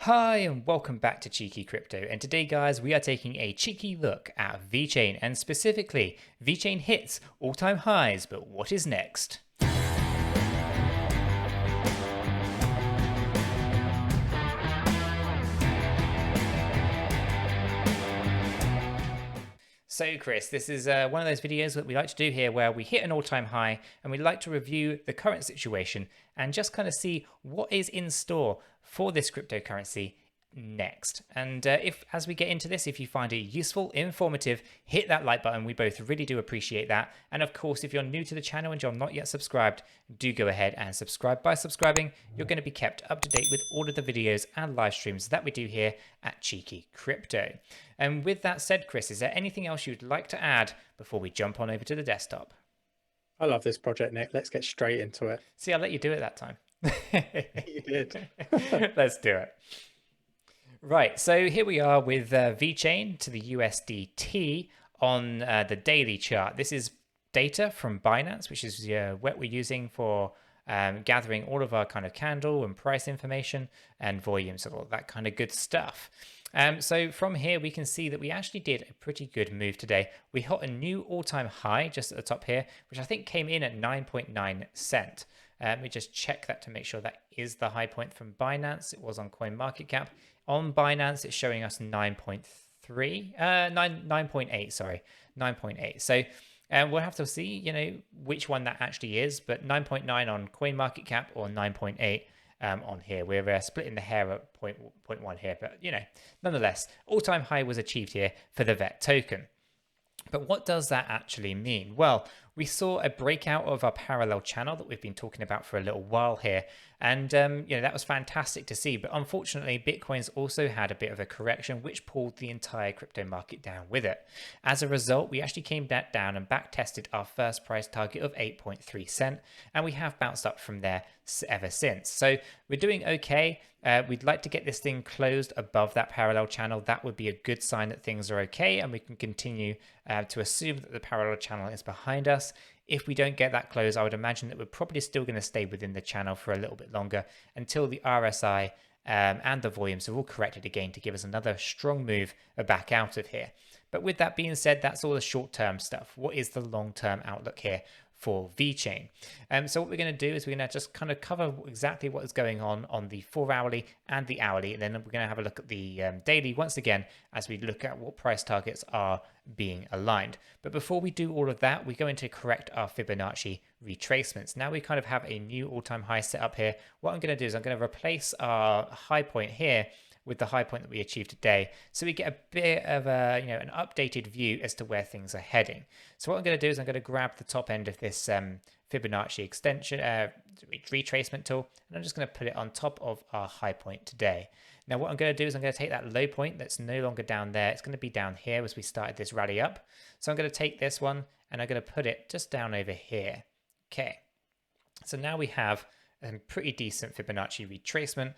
Hi and welcome back to Cheeky Crypto, and today guys we are taking a cheeky look at VeChain, and specifically VeChain hits all-time highs, but what is next? So Chris, this is one of those videos that we like to do here where we hit an all-time high and we like to review the current situation and just kind of see what is in store for this cryptocurrency next. And if as we get into this, if you find it useful, informative, hit that like button. We both really do appreciate that. And of course, if you're new to the channel and you're not yet subscribed, do go ahead and subscribe. By subscribing, you're going to be kept up to date with all of the videos and live streams that we do here at Cheeky Crypto. And with that said, Chris, is there anything else you'd like to add before we jump on over to the desktop? I love this project, Nick. Let's get straight into it. See, I'll let you do it that time. You did. Let's do it. Right, so here we are with VeChain to the USDT on the daily chart. This is data from Binance, which is what we're using for gathering all of our kind of candle and price information and volumes and all that kind of good stuff. So from here, we can see that we actually did a pretty good move today. We hit a new all-time high just at the top here, which I think came in at 9.9 cent. Let me just check that to make sure that is the high point from Binance. It was on CoinMarketCap. On Binance, it's showing us 9.8, sorry, 9.8. So we'll have to see, which one that actually is, but 9.9 on CoinMarketCap or 9.8 on here. We're splitting the hair at 0.1 here, but, nonetheless, all-time high was achieved here for the VET token. But what does that actually mean? Well, we saw a breakout of our parallel channel that we've been talking about for a little while here. And, that was fantastic to see. But unfortunately, Bitcoin's also had a bit of a correction, which pulled the entire crypto market down with it. As a result, we actually came back down and back tested our first price target of 8.3 cent. And we have bounced up from there ever since. So we're doing okay. We'd like to get this thing closed above that parallel channel. That would be a good sign that things are okay, and we can continue to assume that the parallel channel is behind us. If we don't get that close, I would imagine that we're probably still going to stay within the channel for a little bit longer until the RSI and the volumes have all corrected again to give us another strong move back out of here. But with that being said, that's all the short-term stuff. What is the long-term outlook here for VeChain? So what we're going to do is we're going to just kind of cover exactly what is going on the 4-hourly and the hourly, and then we're going to have a look at the daily once again as we look at what price targets are being aligned. But before we do all of that, we're going to correct our Fibonacci retracements. Now we kind of have a new all-time high set up here. What I'm going to do is I'm going to replace our high point here with the high point that we achieved today, so we get a bit of a an updated view as to where things are heading. So what I'm going to do is I'm going to grab the top end of this Fibonacci extension retracement tool, and I'm just going to put it on top of our high point today. Now what I'm going to do is I'm going to take that low point that's no longer down there. It's going to be down here as we started this rally up. So I'm going to take this one and I'm going to put it just down over here. Okay, so now we have a pretty decent Fibonacci retracement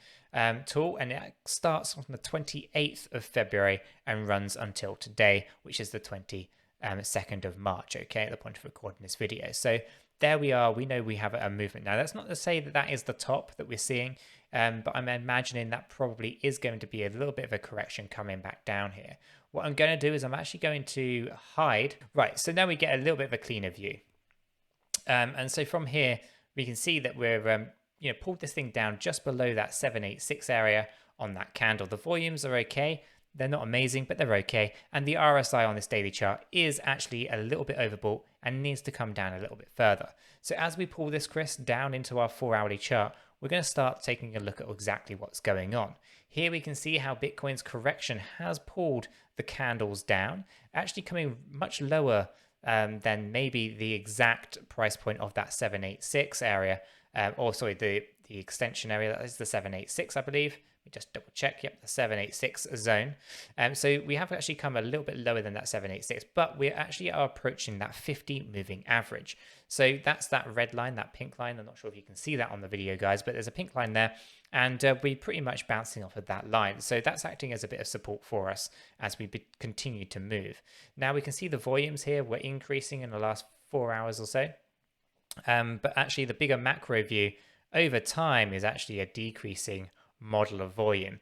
tool, and it starts on the 28th of February and runs until today, which is the 22nd of March, okay, at the point of recording this video. So there we are. We know we have a movement. Now, that's not to say that that is the top that we're seeing, but I'm imagining that probably is going to be a little bit of a correction coming back down here. What I'm going to do is I'm actually going to hide. Right, so now we get a little bit of a cleaner view. And so from here, we can see that we're pulled this thing down just below that 786 area on that candle. The volumes are okay. They're not amazing, but they're okay. And the RSI on this daily chart is actually a little bit overbought and needs to come down a little bit further. So as we pull this, Chris, down into our 4-hourly chart, we're going to start taking a look at exactly what's going on. Here we can see how Bitcoin's correction has pulled the candles down, actually coming much lower than maybe the exact price point of that 786 area, the extension area. That is the 786, I believe. Let me just double check. Yep, the 786 zone. So we have actually come a little bit lower than that 786, but we actually are approaching that 50 moving average. So that's that red line, that pink line. I'm not sure if you can see that on the video, guys, but there's a pink line there, and we're pretty much bouncing off of that line. So that's acting as a bit of support for us as we continue to move. Now we can see the volumes here were increasing in the last 4 hours or so. But actually the bigger macro view over time is actually a decreasing model of volume.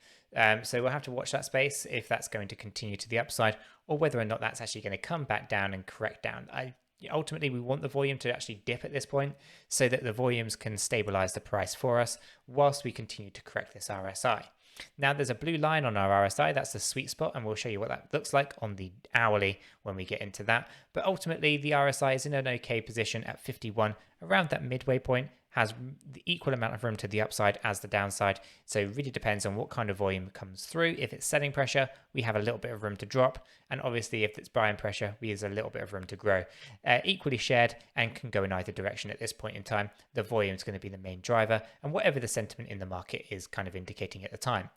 So we'll have to watch that space if that's going to continue to the upside, or whether or not that's actually going to come back down and correct down. Ultimately, we want the volume to actually dip at this point so that the volumes can stabilize the price for us whilst we continue to correct this RSI. Now there's a blue line on our RSI, that's the sweet spot, and we'll show you what that looks like on the hourly when we get into that. But ultimately the RSI is in an okay position at 51, around that midway point, has the equal amount of room to the upside as the downside. So it really depends on what kind of volume comes through. If it's selling pressure, we have a little bit of room to drop. And obviously if it's buying pressure, we have a little bit of room to grow. Equally shared and can go in either direction at this point in time. The volume is going to be the main driver and whatever the sentiment in the market is kind of indicating at the time.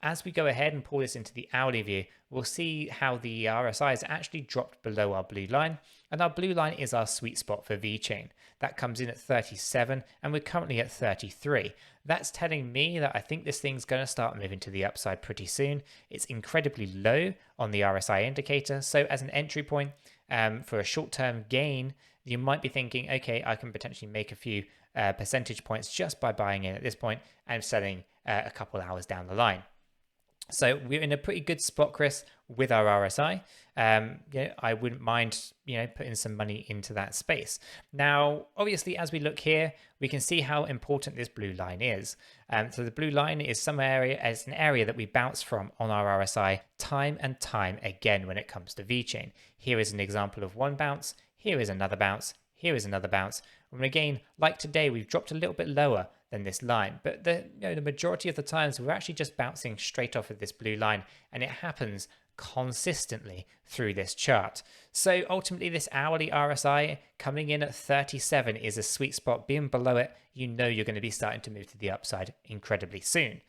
As we go ahead and pull this into the hourly view, we'll see how the RSI has actually dropped below our blue line. And our blue line is our sweet spot for VeChain. That comes in at 37 and we're currently at 33. That's telling me that I think this thing's going to start moving to the upside pretty soon. It's incredibly low on the RSI indicator. So as an entry point for a short-term gain, you might be thinking, okay, I can potentially make a few percentage points just by buying in at this point and selling a couple hours down the line. So we're in a pretty good spot, Chris, with our RSI. I wouldn't mind, putting some money into that space. Now, obviously, as we look here, we can see how important this blue line is. So the blue line is an area that we bounce from on our RSI time and time again when it comes to VeChain. Here is an example of one bounce. Here is another bounce. Here is another bounce. And again, like today, we've dropped a little bit lower than this line, but the majority of the times we're actually just bouncing straight off of this blue line, and it happens consistently through this chart. So ultimately this hourly RSI coming in at 37 is a sweet spot. Being below it, you're going to be starting to move to the upside incredibly soon.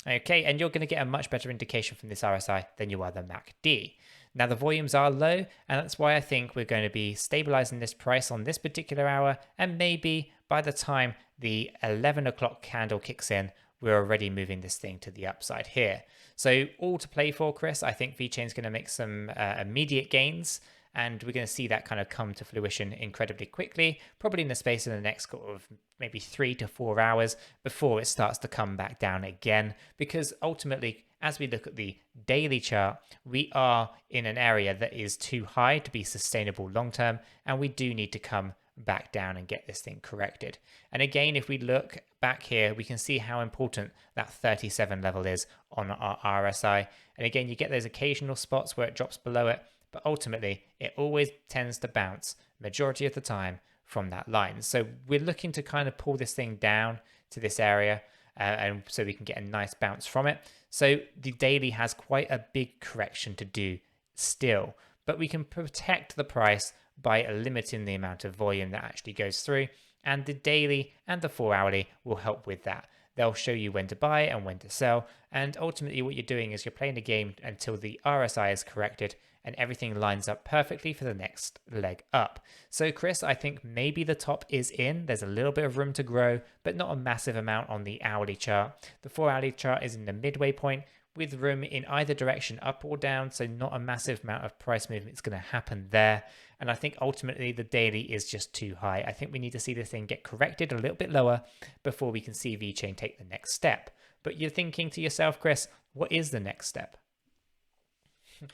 Okay, and you're going to get a much better indication from this RSI than you are the MACD. Now the volumes are low, and that's why I think we're going to be stabilizing this price on this particular hour, and maybe by the time the 11 o'clock candle kicks in, we're already moving this thing to the upside here. So all to play for, Chris. I think VeChain's going to make some immediate gains, and we're going to see that kind of come to fruition incredibly quickly, probably in the space of the next sort of maybe 3 to 4 hours before it starts to come back down again, because ultimately, as we look at the daily chart, we are in an area that is too high to be sustainable long term, and we do need to come back down and get this thing corrected. And again, if we look back here, we can see how important that 37 level is on our RSI. And again, you get those occasional spots where it drops below it, but ultimately it always tends to bounce majority of the time from that line. So we're looking to kind of pull this thing down to this area, and so we can get a nice bounce from it. So the daily has quite a big correction to do still, but we can protect the price by limiting the amount of volume that actually goes through, and the daily and the 4 hourly will help with that. They'll show you when to buy and when to sell, and ultimately what you're doing is you're playing the game until the RSI is corrected and everything lines up perfectly for the next leg up. So Chris, I think maybe the top is in. There's a little bit of room to grow, but not a massive amount on the hourly chart. The 4 hourly chart is in the midway point with room in either direction, up or down, so not a massive amount of price movement is going to happen there. And I think ultimately the daily is just too high. I think we need to see this thing get corrected a little bit lower before we can see VeChain take the next step. But you're thinking to yourself, Chris, what is the next step?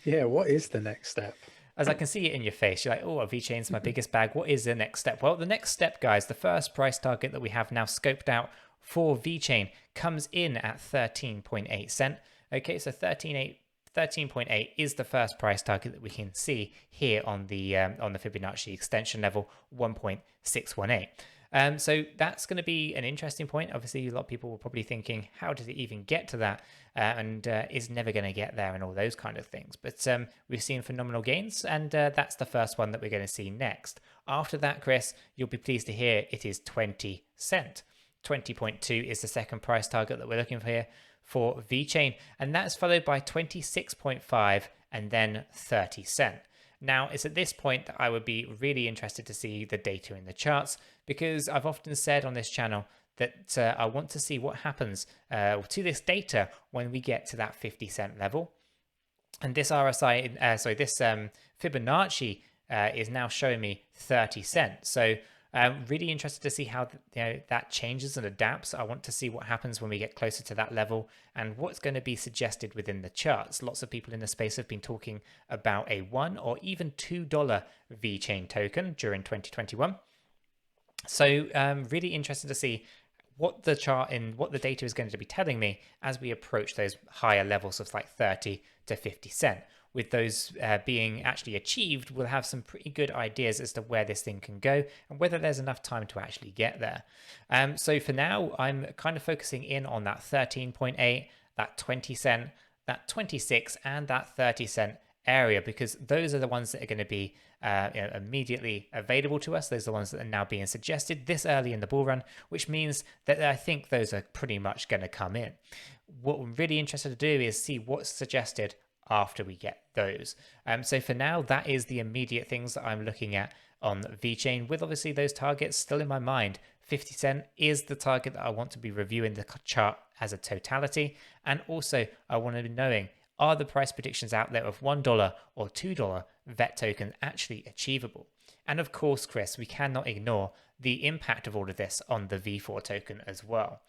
Yeah, what is the next step? As I can see it in your face, you're like, oh, VeChain's my biggest bag. What is the next step? Well, the next step, guys, the first price target that we have now scoped out for VeChain comes in at 13.8 cent. Okay, so 13.8 is the first price target that we can see here on the Fibonacci extension level 1.618. So that's going to be an interesting point. Obviously, a lot of people were probably thinking, how did it even get to that? And is never going to get there and all those kind of things. But we've seen phenomenal gains, and that's the first one that we're going to see next. After that, Chris, you'll be pleased to hear it is 20 cent. 20.2 is the second price target that we're looking for here for VeChain, and that's followed by 26.5 and then 30 cent. Now, it's at this point that I would be really interested to see the data in the charts, because I've often said on this channel that I want to see what happens to this data when we get to that 50 cent level. And this RSI, this Fibonacci is now showing me 30 cents. So Really interested to see how that changes and adapts. I want to see what happens when we get closer to that level and what's going to be suggested within the charts. Lots of people in the space have been talking about a $1 or even $2 VeChain token during 2021. So really interested to see what the chart and what the data is going to be telling me as we approach those higher levels of like 30 to 50 cent. With those being actually achieved, we'll have some pretty good ideas as to where this thing can go and whether there's enough time to actually get there. So for now, I'm kind of focusing in on that 13.8, that 20 cent, that 26, and that 30 cent area, because those are the ones that are going to be immediately available to us. Those are the ones that are now being suggested this early in the bull run, which means that I think those are pretty much going to come in. What we're really interested to do is see what's suggested after we get those. So for now, that is the immediate things that I'm looking at on VeChain, with obviously those targets still in my mind. 50 cent is the target that I want to be reviewing the chart as a totality. And also I want to be knowing, are the price predictions out there of $1 or $2 VET token actually achievable? And of course, Chris, we cannot ignore the impact of all of this on the V4 token as well.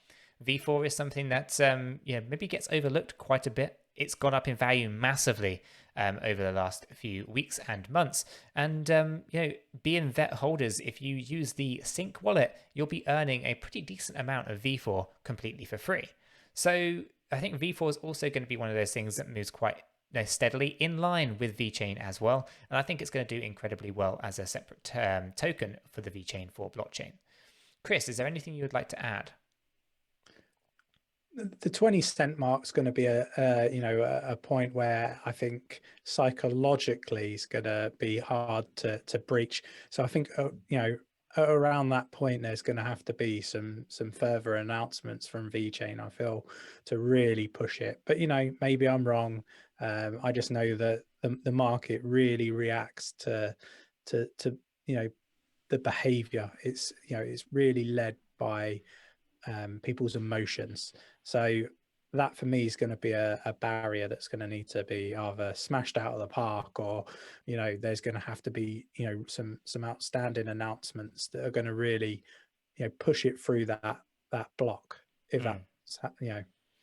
V4 is something that maybe gets overlooked quite a bit. It's gone up in value massively over the last few weeks and months. And being VET holders, if you use the Sync wallet, you'll be earning a pretty decent amount of V4 completely for free. So I think V4 is also going to be one of those things that moves quite steadily in line with VeChain as well. And I think it's going to do incredibly well as a separate token for the Vechain VET blockchain. Chris, is there anything you would like to add? The 20 cent mark is going to be a point where I think psychologically is going to be hard to breach. So I think around that point there's going to have to be some further announcements from VeChain, I feel, to really push it. But maybe I'm wrong. I just know that the market really reacts to the behavior. It's really led by people's emotions. So that for me is going to be a barrier that's going to need to be either smashed out of the park, or there's going to have to be some outstanding announcements that are going to really push it through that block, if that's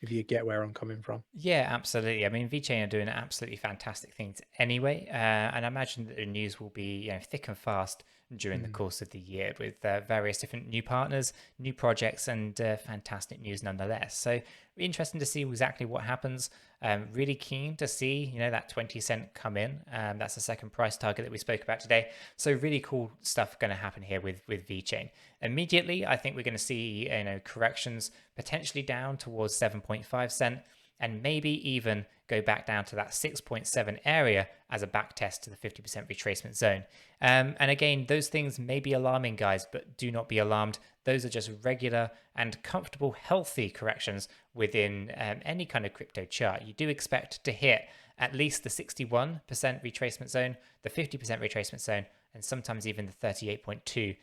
if you get where I'm coming from. Yeah, absolutely. I mean, VeChain are doing absolutely fantastic things anyway, and I imagine that the news will be thick and fast during the course of the year, with various different new partners, new projects, and fantastic news nonetheless. So interesting to see exactly what happens. Really keen to see that 20 cent come in. That's the second price target that we spoke about today. So really cool stuff going to happen here with VeChain. Immediately, I think we're going to see corrections potentially down towards 7.5 cent, and maybe even go back down to that 6.7 area as a back test to the 50% retracement zone. And again, those things may be alarming, guys, but do not be alarmed. Those are just regular and comfortable, healthy corrections within any kind of crypto chart. You do expect to hit at least the 61% retracement zone, the 50% retracement zone, and sometimes even the 38.2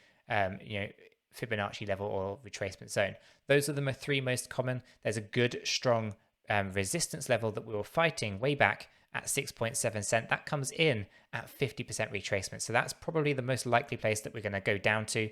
Fibonacci level or retracement zone. Those are the three most common. There's a good, strong resistance level that we were fighting way back at 6.7 cent. That comes in at 50% retracement. So that's probably the most likely place that we're going to go down to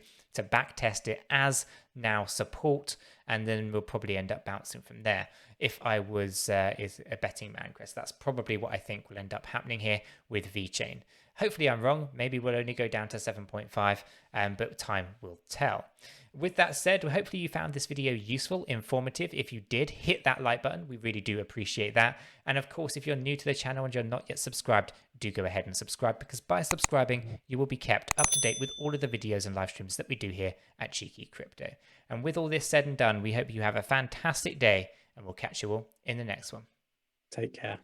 back test it as now support, and then we'll probably end up bouncing from there. If I was is a betting man, Chris, that's probably what I think will end up happening here with VeChain. Hopefully I'm wrong. Maybe we'll only go down to 7.5, but time will tell. With that said, hopefully you found this video useful, informative. If you did, hit that like button. We really do appreciate that. And of course, if you're new to the channel and you're not yet subscribed, do go ahead and subscribe, because by subscribing, you will be kept up to date with all of the videos and live streams that we do here at Cheeky Crypto. And with all this said and done, we hope you have a fantastic day, and we'll catch you all in the next one. Take care.